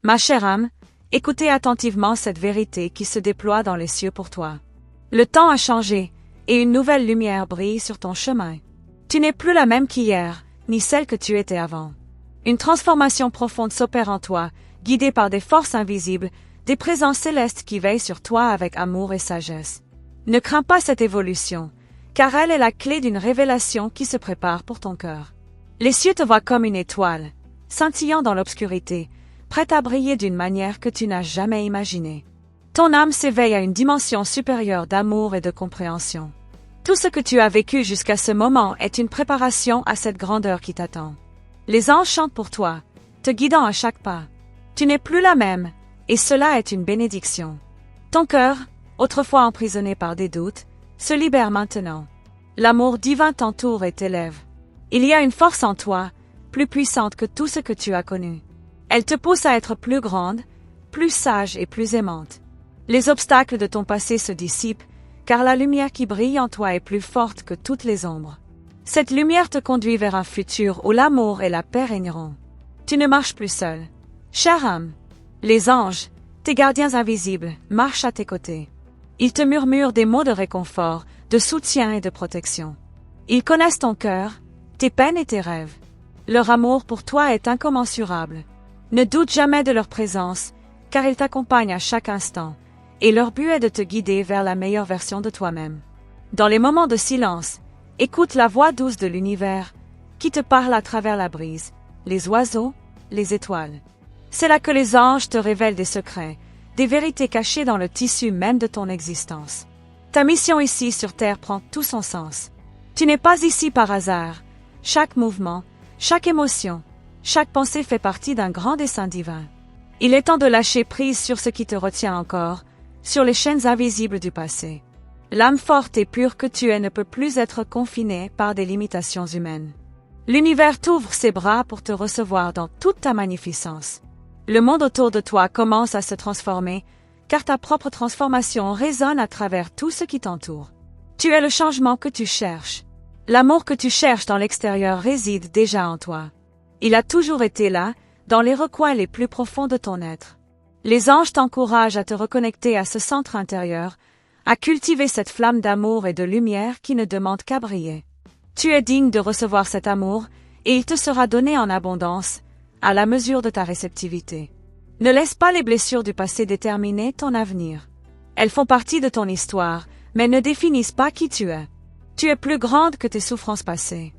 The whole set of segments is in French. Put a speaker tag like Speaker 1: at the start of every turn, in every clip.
Speaker 1: Ma chère âme, écoutez attentivement cette vérité qui se déploie dans les cieux pour toi. Le temps a changé, et une nouvelle lumière brille sur ton chemin. Tu n'es plus la même qu'hier, ni celle que tu étais avant. Une transformation profonde s'opère en toi, guidée par des forces invisibles, des présences célestes qui veillent sur toi avec amour et sagesse. Ne crains pas cette évolution, car elle est la clé d'une révélation qui se prépare pour ton cœur. Les cieux te voient comme une étoile, scintillant dans l'obscurité, prête à briller d'une manière que tu n'as jamais imaginée. Ton âme s'éveille à une dimension supérieure d'amour et de compréhension. Tout ce que tu as vécu jusqu'à ce moment est une préparation à cette grandeur qui t'attend. Les anges chantent pour toi, te guidant à chaque pas. Tu n'es plus la même, et cela est une bénédiction. Ton cœur, autrefois emprisonné par des doutes, se libère maintenant. L'amour divin t'entoure et t'élève. Il y a une force en toi, plus puissante que tout ce que tu as connu. Elle te pousse à être plus grande, plus sage et plus aimante. Les obstacles de ton passé se dissipent, car la lumière qui brille en toi est plus forte que toutes les ombres. Cette lumière te conduit vers un futur où l'amour et la paix régneront. Tu ne marches plus seul. Chère âme, les anges, tes gardiens invisibles, marchent à tes côtés. Ils te murmurent des mots de réconfort, de soutien et de protection. Ils connaissent ton cœur, tes peines et tes rêves. Leur amour pour toi est incommensurable. Ne doute jamais de leur présence, car ils t'accompagnent à chaque instant, et leur but est de te guider vers la meilleure version de toi-même. Dans les moments de silence, écoute la voix douce de l'univers, qui te parle à travers la brise, les oiseaux, les étoiles. C'est là que les anges te révèlent des secrets, des vérités cachées dans le tissu même de ton existence. Ta mission ici sur Terre prend tout son sens. Tu n'es pas ici par hasard. Chaque mouvement, chaque émotion, chaque pensée fait partie d'un grand dessein divin. Il est temps de lâcher prise sur ce qui te retient encore, sur les chaînes invisibles du passé. L'âme forte et pure que tu es ne peut plus être confinée par des limitations humaines. L'univers t'ouvre ses bras pour te recevoir dans toute ta magnificence. Le monde autour de toi commence à se transformer, car ta propre transformation résonne à travers tout ce qui t'entoure. Tu es le changement que tu cherches. L'amour que tu cherches dans l'extérieur réside déjà en toi. Il a toujours été là, dans les recoins les plus profonds de ton être. Les anges t'encouragent à te reconnecter à ce centre intérieur, à cultiver cette flamme d'amour et de lumière qui ne demande qu'à briller. Tu es digne de recevoir cet amour, et il te sera donné en abondance, à la mesure de ta réceptivité. Ne laisse pas les blessures du passé déterminer ton avenir. Elles font partie de ton histoire, mais ne définissent pas qui tu es. Tu es plus grande que tes souffrances passées.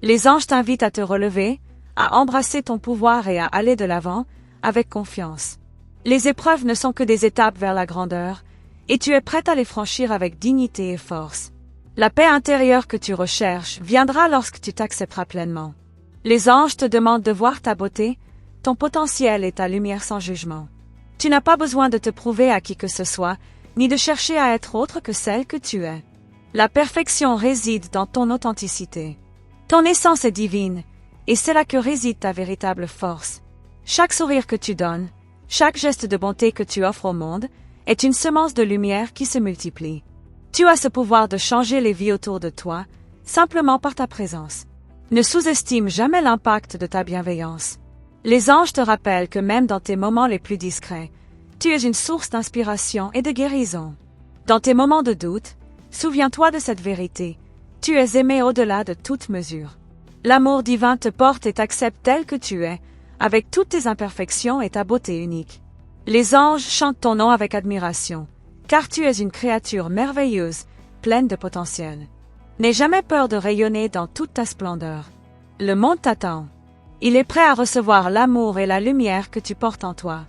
Speaker 1: Les anges t'invitent à te relever, à embrasser ton pouvoir et à aller de l'avant, avec confiance. Les épreuves ne sont que des étapes vers la grandeur, et tu es prête à les franchir avec dignité et force. La paix intérieure que tu recherches viendra lorsque tu t'accepteras pleinement. Les anges te demandent de voir ta beauté, ton potentiel et ta lumière sans jugement. Tu n'as pas besoin de te prouver à qui que ce soit, ni de chercher à être autre que celle que tu es. La perfection réside dans ton authenticité. Ton essence est divine, et c'est là que réside ta véritable force. Chaque sourire que tu donnes, chaque geste de bonté que tu offres au monde, est une semence de lumière qui se multiplie. Tu as ce pouvoir de changer les vies autour de toi, simplement par ta présence. Ne sous-estime jamais l'impact de ta bienveillance. Les anges te rappellent que même dans tes moments les plus discrets, tu es une source d'inspiration et de guérison. Dans tes moments de doute, souviens-toi de cette vérité. Tu es aimé au-delà de toute mesure. L'amour divin te porte et t'accepte tel que tu es, avec toutes tes imperfections et ta beauté unique. Les anges chantent ton nom avec admiration, car tu es une créature merveilleuse, pleine de potentiel. N'aie jamais peur de rayonner dans toute ta splendeur. Le monde t'attend. Il est prêt à recevoir l'amour et la lumière que tu portes en toi.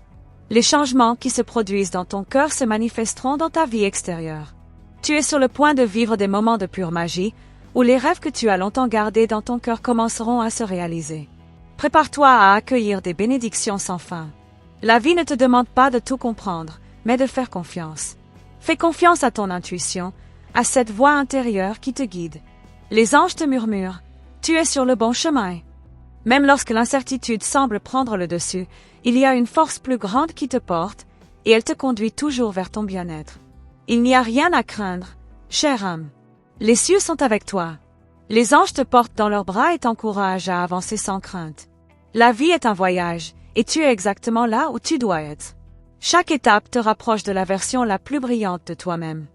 Speaker 1: Les changements qui se produisent dans ton cœur se manifesteront dans ta vie extérieure. Tu es sur le point de vivre des moments de pure magie, où les rêves que tu as longtemps gardés dans ton cœur commenceront à se réaliser. Prépare-toi à accueillir des bénédictions sans fin. La vie ne te demande pas de tout comprendre, mais de faire confiance. Fais confiance à ton intuition, à cette voix intérieure qui te guide. Les anges te murmurent, tu es sur le bon chemin. Même lorsque l'incertitude semble prendre le dessus, il y a une force plus grande qui te porte, et elle te conduit toujours vers ton bien-être. Il n'y a rien à craindre, chère âme. Les cieux sont avec toi. Les anges te portent dans leurs bras et t'encouragent à avancer sans crainte. La vie est un voyage, et tu es exactement là où tu dois être. Chaque étape te rapproche de la version la plus brillante de toi-même.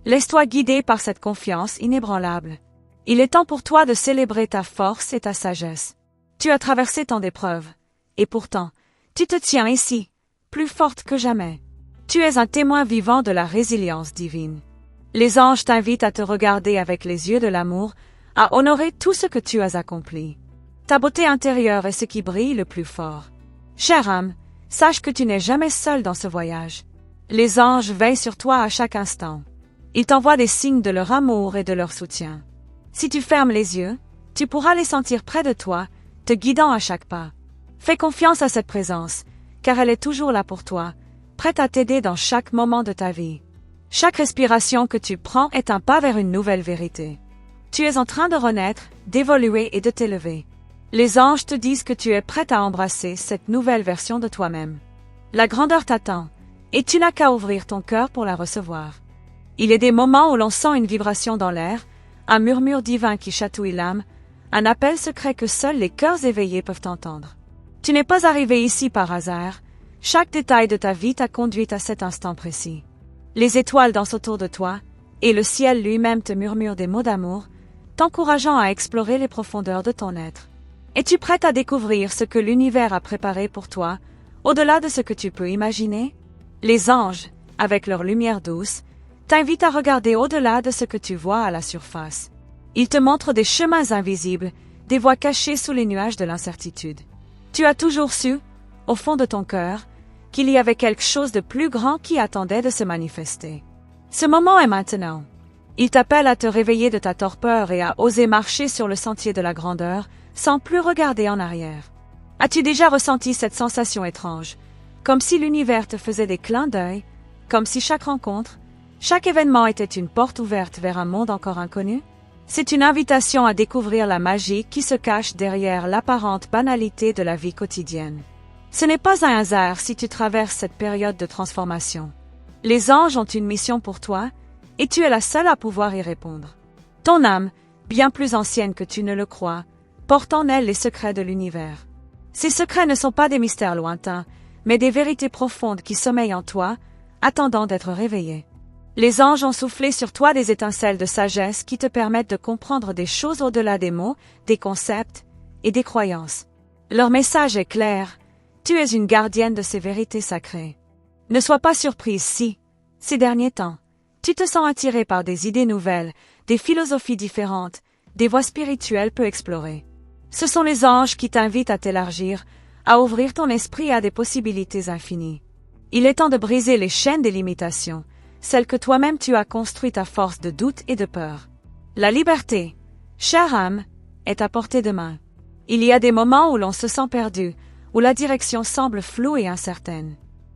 Speaker 1: Laisse-toi guider par cette confiance inébranlable. Il est temps pour toi de célébrer ta force et ta sagesse. Tu as traversé tant d'épreuves, et pourtant, tu te tiens ici, plus forte que jamais. Tu es un témoin vivant de la résilience divine. Les anges t'invitent à te regarder avec les yeux de l'amour, à honorer tout ce que tu as accompli. Ta beauté intérieure est ce qui brille le plus fort. Chère âme, sache que tu n'es jamais seule dans ce voyage. Les anges veillent sur toi à chaque instant. Ils t'envoient des signes de leur amour et de leur soutien. Si tu fermes les yeux, tu pourras les sentir près de toi, te guidant à chaque pas. Fais confiance à cette présence, car elle est toujours là pour toi, prête à t'aider dans chaque moment de ta vie. Chaque respiration que tu prends est un pas vers une nouvelle vérité. Tu es en train de renaître, d'évoluer et de t'élever. Les anges te disent que tu es prête à embrasser cette nouvelle version de toi-même. La grandeur t'attend, et tu n'as qu'à ouvrir ton cœur pour la recevoir. Il y a des moments où l'on sent une vibration dans l'air, un murmure divin qui chatouille l'âme, un appel secret que seuls les cœurs éveillés peuvent entendre. Tu n'es pas arrivé ici par hasard, chaque détail de ta vie t'a conduit à cet instant précis. Les étoiles dansent autour de toi, et le ciel lui-même te murmure des mots d'amour, t'encourageant à explorer les profondeurs de ton être. Es-tu prête à découvrir ce que l'univers a préparé pour toi, au-delà de ce que tu peux imaginer? Les anges, avec leur lumière douce, t'invitent à regarder au-delà de ce que tu vois à la surface. Ils te montrent des chemins invisibles, des voies cachées sous les nuages de l'incertitude. Tu as toujours su, au fond de ton cœur, qu'il y avait quelque chose de plus grand qui attendait de se manifester. Ce moment est maintenant. Il t'appelle à te réveiller de ta torpeur et à oser marcher sur le sentier de la grandeur, sans plus regarder en arrière. As-tu déjà ressenti cette sensation étrange, comme si l'univers te faisait des clins d'œil, comme si chaque rencontre, chaque événement était une porte ouverte vers un monde encore inconnu? C'est une invitation à découvrir la magie qui se cache derrière l'apparente banalité de la vie quotidienne. Ce n'est pas un hasard si tu traverses cette période de transformation. Les anges ont une mission pour toi, et tu es la seule à pouvoir y répondre. Ton âme, bien plus ancienne que tu ne le crois, porte en elle les secrets de l'univers. Ces secrets ne sont pas des mystères lointains, mais des vérités profondes qui sommeillent en toi, attendant d'être réveillées. Les anges ont soufflé sur toi des étincelles de sagesse qui te permettent de comprendre des choses au-delà des mots, des concepts et des croyances. Leur message est clair, tu es une gardienne de ces vérités sacrées. Ne sois pas surprise si, ces derniers temps, tu te sens attiré par des idées nouvelles, des philosophies différentes, des voies spirituelles peu explorées. Ce sont les anges qui t'invitent à t'élargir, à ouvrir ton esprit à des possibilités infinies. Il est temps de briser les chaînes des limitations, celles que toi-même tu as construites à force de doute et de peur. La liberté, chère âme, est à portée de main. Il y a des moments où l'on se sent perdu, où la direction semble floue et incertaine.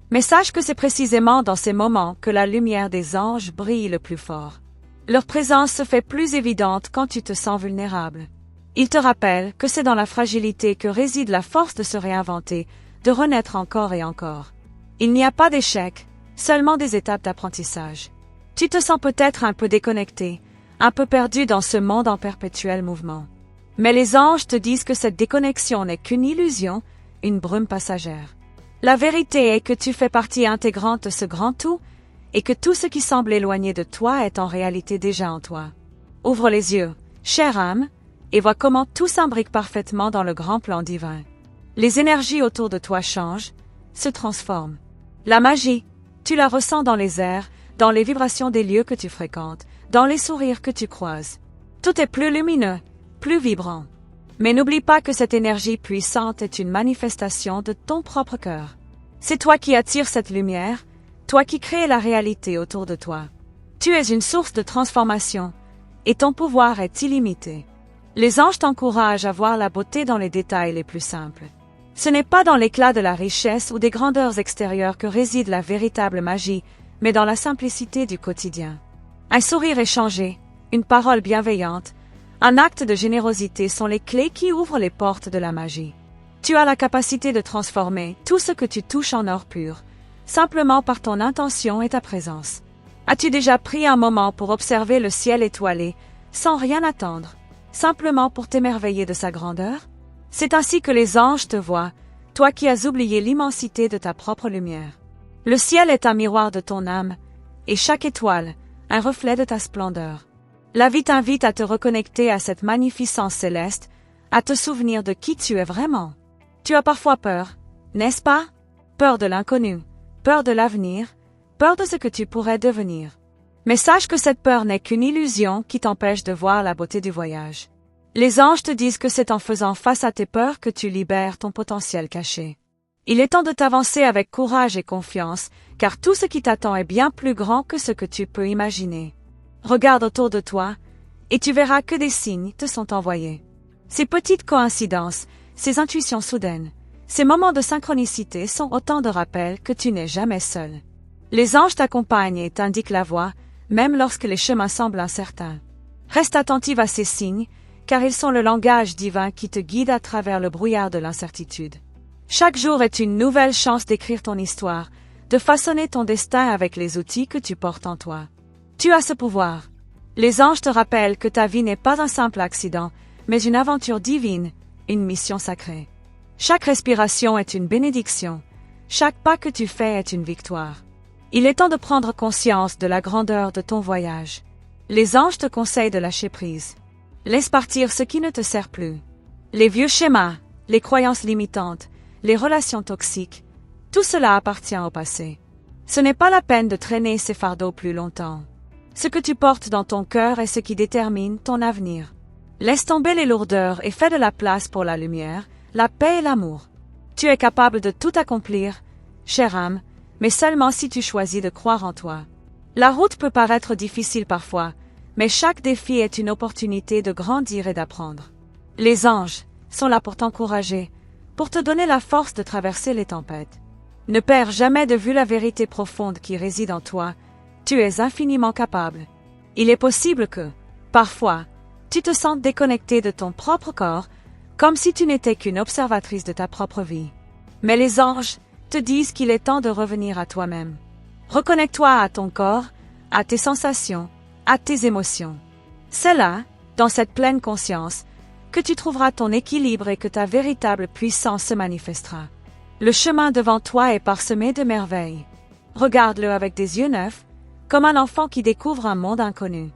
Speaker 1: Mais sache que c'est précisément dans ces moments que la lumière des anges brille le plus fort. Leur présence se fait plus évidente quand tu te sens vulnérable. Ils te rappellent que c'est dans la fragilité que réside la force de se réinventer, de renaître encore et encore. Il n'y a pas d'échec, seulement des étapes d'apprentissage. Tu te sens peut-être un peu déconnecté, un peu perdu dans ce monde en perpétuel mouvement. Mais les anges te disent que cette déconnexion n'est qu'une illusion, une brume passagère. La vérité est que tu fais partie intégrante de ce grand tout, et que tout ce qui semble éloigné de toi est en réalité déjà en toi. Ouvre les yeux, chère âme, et vois comment tout s'imbrique parfaitement dans le grand plan divin. Les énergies autour de toi changent, se transforment. La magie, tu la ressens dans les airs, dans les vibrations des lieux que tu fréquentes, dans les sourires que tu croises. Tout est plus lumineux, plus vibrant. Mais n'oublie pas que cette énergie puissante est une manifestation de ton propre cœur. C'est toi qui attires cette lumière, toi qui crées la réalité autour de toi. Tu es une source de transformation, et ton pouvoir est illimité. Les anges t'encouragent à voir la beauté dans les détails les plus simples. Ce n'est pas dans l'éclat de la richesse ou des grandeurs extérieures que réside la véritable magie, mais dans la simplicité du quotidien. Un sourire échangé, une parole bienveillante, un acte de générosité sont les clés qui ouvrent les portes de la magie. Tu as la capacité de transformer tout ce que tu touches en or pur, simplement par ton intention et ta présence. As-tu déjà pris un moment pour observer le ciel étoilé, sans rien attendre, simplement pour t'émerveiller de sa grandeur? C'est ainsi que les anges te voient, toi qui as oublié l'immensité de ta propre lumière. Le ciel est un miroir de ton âme, et chaque étoile, un reflet de ta splendeur. La vie t'invite à te reconnecter à cette magnificence céleste, à te souvenir de qui tu es vraiment. Tu as parfois peur, n'est-ce pas? Peur de l'inconnu, peur de l'avenir, peur de ce que tu pourrais devenir. Mais sache que cette peur n'est qu'une illusion qui t'empêche de voir la beauté du voyage. Les anges te disent que c'est en faisant face à tes peurs que tu libères ton potentiel caché. Il est temps de t'avancer avec courage et confiance, car tout ce qui t'attend est bien plus grand que ce que tu peux imaginer. Regarde autour de toi, et tu verras que des signes te sont envoyés. Ces petites coïncidences, ces intuitions soudaines, ces moments de synchronicité sont autant de rappels que tu n'es jamais seul. Les anges t'accompagnent et t'indiquent la voie, même lorsque les chemins semblent incertains. Reste attentive à ces signes, car ils sont le langage divin qui te guide à travers le brouillard de l'incertitude. Chaque jour est une nouvelle chance d'écrire ton histoire, de façonner ton destin avec les outils que tu portes en toi. Tu as ce pouvoir. Les anges te rappellent que ta vie n'est pas un simple accident, mais une aventure divine, une mission sacrée. Chaque respiration est une bénédiction, chaque pas que tu fais est une victoire. Il est temps de prendre conscience de la grandeur de ton voyage. Les anges te conseillent de lâcher prise. Laisse partir ce qui ne te sert plus. Les vieux schémas, les croyances limitantes, les relations toxiques, tout cela appartient au passé. Ce n'est pas la peine de traîner ces fardeaux plus longtemps. Ce que tu portes dans ton cœur est ce qui détermine ton avenir. Laisse tomber les lourdeurs et fais de la place pour la lumière, la paix et l'amour. Tu es capable de tout accomplir, chère âme, mais seulement si tu choisis de croire en toi. La route peut paraître difficile parfois, mais chaque défi est une opportunité de grandir et d'apprendre. Les anges sont là pour t'encourager, pour te donner la force de traverser les tempêtes. Ne perds jamais de vue la vérité profonde qui réside en toi. Tu es infiniment capable. Il est possible que, parfois, tu te sentes déconnecté de ton propre corps, comme si tu n'étais qu'une observatrice de ta propre vie. Mais les anges te disent qu'il est temps de revenir à toi-même. Reconnecte-toi à ton corps, à tes sensations, à tes émotions. C'est là, dans cette pleine conscience, que tu trouveras ton équilibre et que ta véritable puissance se manifestera. Le chemin devant toi est parsemé de merveilles. Regarde-le avec des yeux neufs, comme un enfant qui découvre un monde inconnu.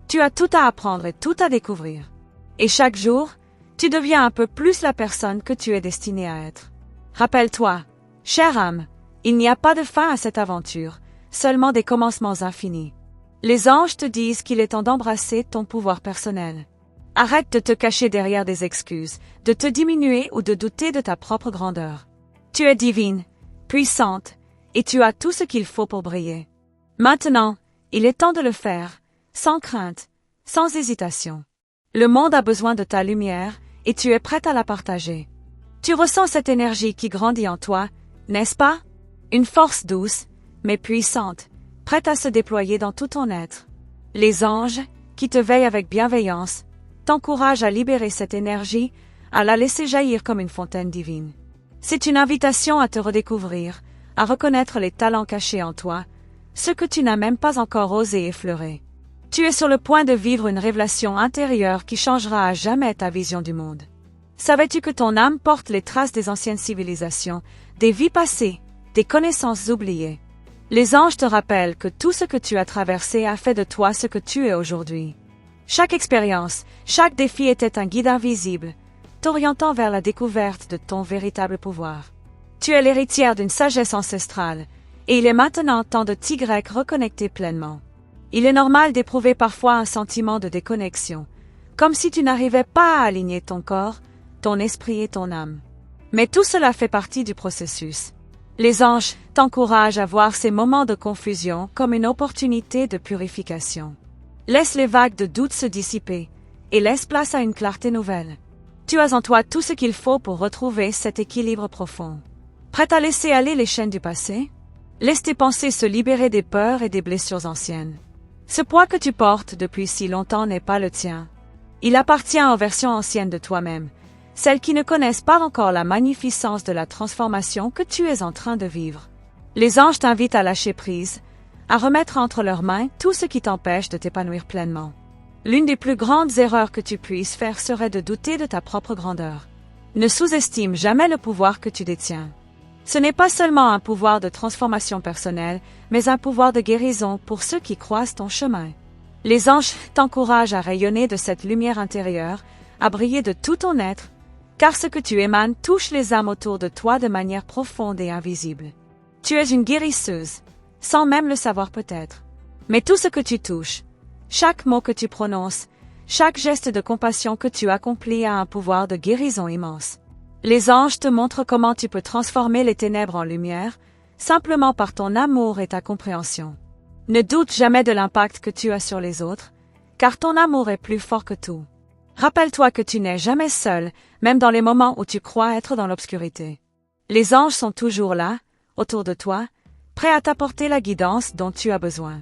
Speaker 1: Tu as tout à apprendre et tout à découvrir. Et chaque jour, tu deviens un peu plus la personne que tu es destinée à être. Rappelle-toi, chère âme, il n'y a pas de fin à cette aventure, seulement des commencements infinis. Les anges te disent qu'il est temps d'embrasser ton pouvoir personnel. Arrête de te cacher derrière des excuses, de te diminuer ou de douter de ta propre grandeur. Tu es divine, puissante, et tu as tout ce qu'il faut pour briller. Maintenant, il est temps de le faire, sans crainte, sans hésitation. Le monde a besoin de ta lumière, et tu es prête à la partager. Tu ressens cette énergie qui grandit en toi, n'est-ce pas? Une force douce, mais puissante, prête à se déployer dans tout ton être. Les anges, qui te veillent avec bienveillance, t'encouragent à libérer cette énergie, à la laisser jaillir comme une fontaine divine. C'est une invitation à te redécouvrir, à reconnaître les talents cachés en toi, ceux que tu n'as même pas encore osé effleurer. Tu es sur le point de vivre une révélation intérieure qui changera à jamais ta vision du monde. Savais-tu que ton âme porte les traces des anciennes civilisations, des vies passées, des connaissances oubliées? Les anges te rappellent que tout ce que tu as traversé a fait de toi ce que tu es aujourd'hui. Chaque expérience, chaque défi était un guide invisible, t'orientant vers la découverte de ton véritable pouvoir. Tu es l'héritière d'une sagesse ancestrale, et il est maintenant temps de t'y reconnecter pleinement. Il est normal d'éprouver parfois un sentiment de déconnexion, comme si tu n'arrivais pas à aligner ton corps, ton esprit et ton âme. Mais tout cela fait partie du processus. Les anges t'encouragent à voir ces moments de confusion comme une opportunité de purification. Laisse les vagues de doute se dissiper, et laisse place à une clarté nouvelle. Tu as en toi tout ce qu'il faut pour retrouver cet équilibre profond. Prête à laisser aller les chaînes du passé? Laisse tes pensées se libérer des peurs et des blessures anciennes. Ce poids que tu portes depuis si longtemps n'est pas le tien. Il appartient aux versions anciennes de toi-même, celles qui ne connaissent pas encore la magnificence de la transformation que tu es en train de vivre. Les anges t'invitent à lâcher prise, à remettre entre leurs mains tout ce qui t'empêche de t'épanouir pleinement. L'une des plus grandes erreurs que tu puisses faire serait de douter de ta propre grandeur. Ne sous-estime jamais le pouvoir que tu détiens. Ce n'est pas seulement un pouvoir de transformation personnelle, mais un pouvoir de guérison pour ceux qui croisent ton chemin. Les anges t'encouragent à rayonner de cette lumière intérieure, à briller de tout ton être, car ce que tu émanes touche les âmes autour de toi de manière profonde et invisible. Tu es une guérisseuse, sans même le savoir peut-être. Mais tout ce que tu touches, chaque mot que tu prononces, chaque geste de compassion que tu accomplis a un pouvoir de guérison immense. Les anges te montrent comment tu peux transformer les ténèbres en lumière, simplement par ton amour et ta compréhension. Ne doute jamais de l'impact que tu as sur les autres, car ton amour est plus fort que tout. Rappelle-toi que tu n'es jamais seul, même dans les moments où tu crois être dans l'obscurité. Les anges sont toujours là, autour de toi, prêts à t'apporter la guidance dont tu as besoin.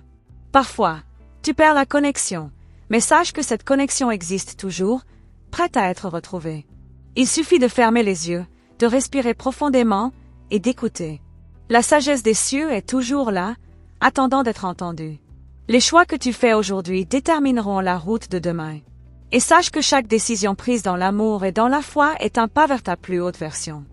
Speaker 1: Parfois, tu perds la connexion, mais sache que cette connexion existe toujours, prête à être retrouvée. Il suffit de fermer les yeux, de respirer profondément et d'écouter. La sagesse des cieux est toujours là, attendant d'être entendue. Les choix que tu fais aujourd'hui détermineront la route de demain. Et sache que chaque décision prise dans l'amour et dans la foi est un pas vers ta plus haute version.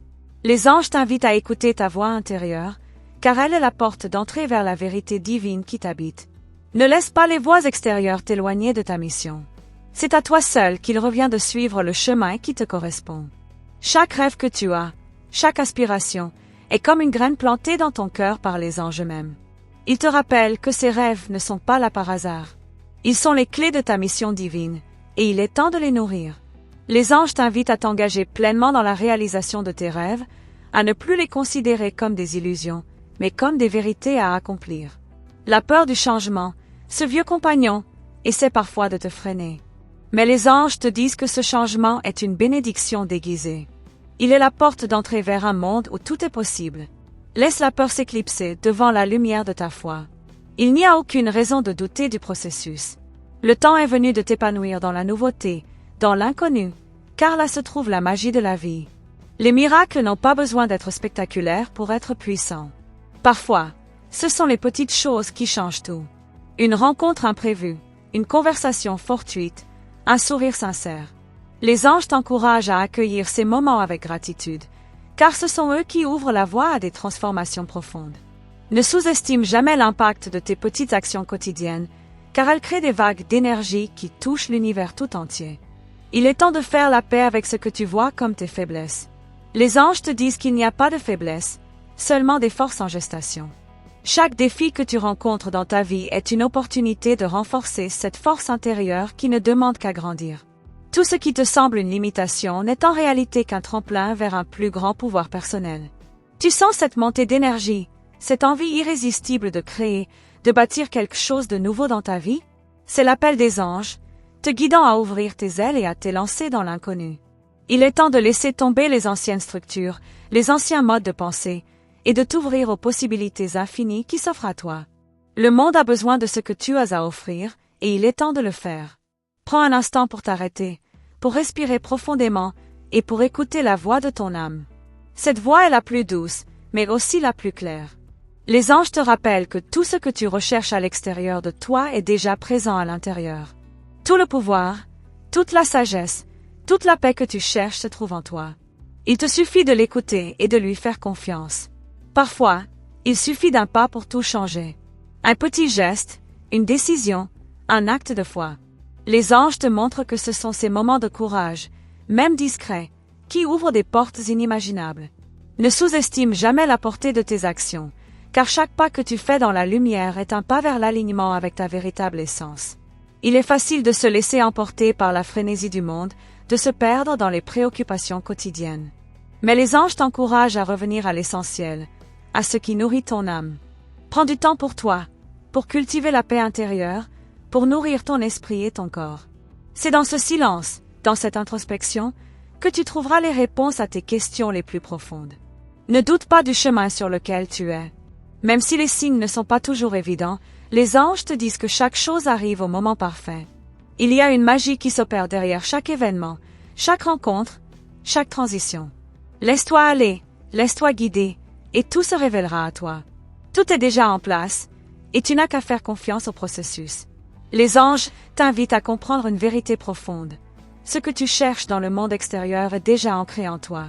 Speaker 1: Les anges t'invitent à écouter ta voix intérieure, car elle est la porte d'entrée vers la vérité divine qui t'habite. Ne laisse pas les voix extérieures t'éloigner de ta mission. C'est à toi seul qu'il revient de suivre le chemin qui te correspond. Chaque rêve que tu as, chaque aspiration, est comme une graine plantée dans ton cœur par les anges eux-mêmes. Ils te rappellent que ces rêves ne sont pas là par hasard. Ils sont les clés de ta mission divine, et il est temps de les nourrir. Les anges t'invitent à t'engager pleinement dans la réalisation de tes rêves, à ne plus les considérer comme des illusions, mais comme des vérités à accomplir. La peur du changement, ce vieux compagnon, essaie parfois de te freiner. Mais les anges te disent que ce changement est une bénédiction déguisée. Il est la porte d'entrée vers un monde où tout est possible. Laisse la peur s'éclipser devant la lumière de ta foi. Il n'y a aucune raison de douter du processus. Le temps est venu de t'épanouir dans la nouveauté, dans l'inconnu, car là se trouve la magie de la vie. Les miracles n'ont pas besoin d'être spectaculaires pour être puissants. Parfois, ce sont les petites choses qui changent tout. Une rencontre imprévue, une conversation fortuite, un sourire sincère. Les anges t'encouragent à accueillir ces moments avec gratitude, car ce sont eux qui ouvrent la voie à des transformations profondes. Ne sous-estime jamais l'impact de tes petites actions quotidiennes, car elles créent des vagues d'énergie qui touchent l'univers tout entier. Il est temps de faire la paix avec ce que tu vois comme tes faiblesses. Les anges te disent qu'il n'y a pas de faiblesse, seulement des forces en gestation. Chaque défi que tu rencontres dans ta vie est une opportunité de renforcer cette force intérieure qui ne demande qu'à grandir. Tout ce qui te semble une limitation n'est en réalité qu'un tremplin vers un plus grand pouvoir personnel. Tu sens cette montée d'énergie, cette envie irrésistible de créer, de bâtir quelque chose de nouveau dans ta vie? C'est l'appel des anges, te guidant à ouvrir tes ailes et à t'élancer dans l'inconnu. Il est temps de laisser tomber les anciennes structures, les anciens modes de pensée, et de t'ouvrir aux possibilités infinies qui s'offrent à toi. Le monde a besoin de ce que tu as à offrir, et il est temps de le faire. Prends un instant pour t'arrêter, pour respirer profondément, et pour écouter la voix de ton âme. Cette voix est la plus douce, mais aussi la plus claire. Les anges te rappellent que tout ce que tu recherches à l'extérieur de toi est déjà présent à l'intérieur. Tout le pouvoir, toute la sagesse, toute la paix que tu cherches se trouve en toi. Il te suffit de l'écouter et de lui faire confiance. Parfois, il suffit d'un pas pour tout changer. Un petit geste, une décision, un acte de foi. Les anges te montrent que ce sont ces moments de courage, même discrets, qui ouvrent des portes inimaginables. Ne sous-estime jamais la portée de tes actions, car chaque pas que tu fais dans la lumière est un pas vers l'alignement avec ta véritable essence. Il est facile de se laisser emporter par la frénésie du monde, de se perdre dans les préoccupations quotidiennes. Mais les anges t'encouragent à revenir à l'essentiel, à ce qui nourrit ton âme. Prends du temps pour toi, pour cultiver la paix intérieure, pour nourrir ton esprit et ton corps. C'est dans ce silence, dans cette introspection, que tu trouveras les réponses à tes questions les plus profondes. Ne doute pas du chemin sur lequel tu es. Même si les signes ne sont pas toujours évidents, les anges te disent que chaque chose arrive au moment parfait. Il y a une magie qui s'opère derrière chaque événement, chaque rencontre, chaque transition. Laisse-toi aller, laisse-toi guider, et tout se révélera à toi. Tout est déjà en place, et tu n'as qu'à faire confiance au processus. Les anges t'invitent à comprendre une vérité profonde. Ce que tu cherches dans le monde extérieur est déjà ancré en toi.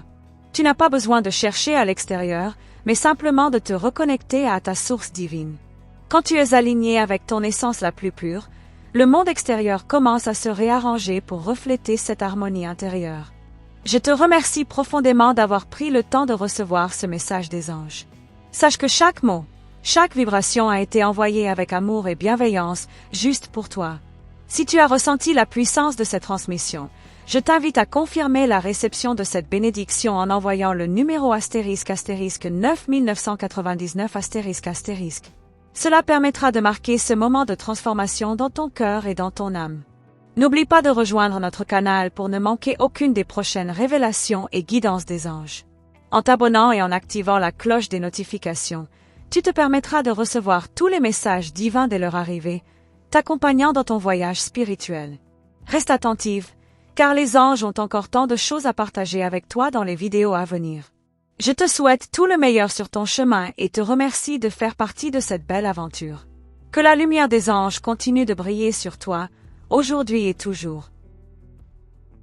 Speaker 1: Tu n'as pas besoin de chercher à l'extérieur, mais simplement de te reconnecter à ta source divine. Quand tu es aligné avec ton essence la plus pure, le monde extérieur commence à se réarranger pour refléter cette harmonie intérieure. Je te remercie profondément d'avoir pris le temps de recevoir ce message des anges. Sache que chaque mot, chaque vibration a été envoyée avec amour et bienveillance, juste pour toi. Si tu as ressenti la puissance de cette transmission, je t'invite à confirmer la réception de cette bénédiction en envoyant le numéro ** 9999 ***. Cela permettra de marquer ce moment de transformation dans ton cœur et dans ton âme. N'oublie pas de rejoindre notre canal pour ne manquer aucune des prochaines révélations et guidances des anges. En t'abonnant et en activant la cloche des notifications, tu te permettras de recevoir tous les messages divins dès leur arrivée, t'accompagnant dans ton voyage spirituel. Reste attentive, car les anges ont encore tant de choses à partager avec toi dans les vidéos à venir. Je te souhaite tout le meilleur sur ton chemin et te remercie de faire partie de cette belle aventure. Que la lumière des anges continue de briller sur toi, aujourd'hui et toujours.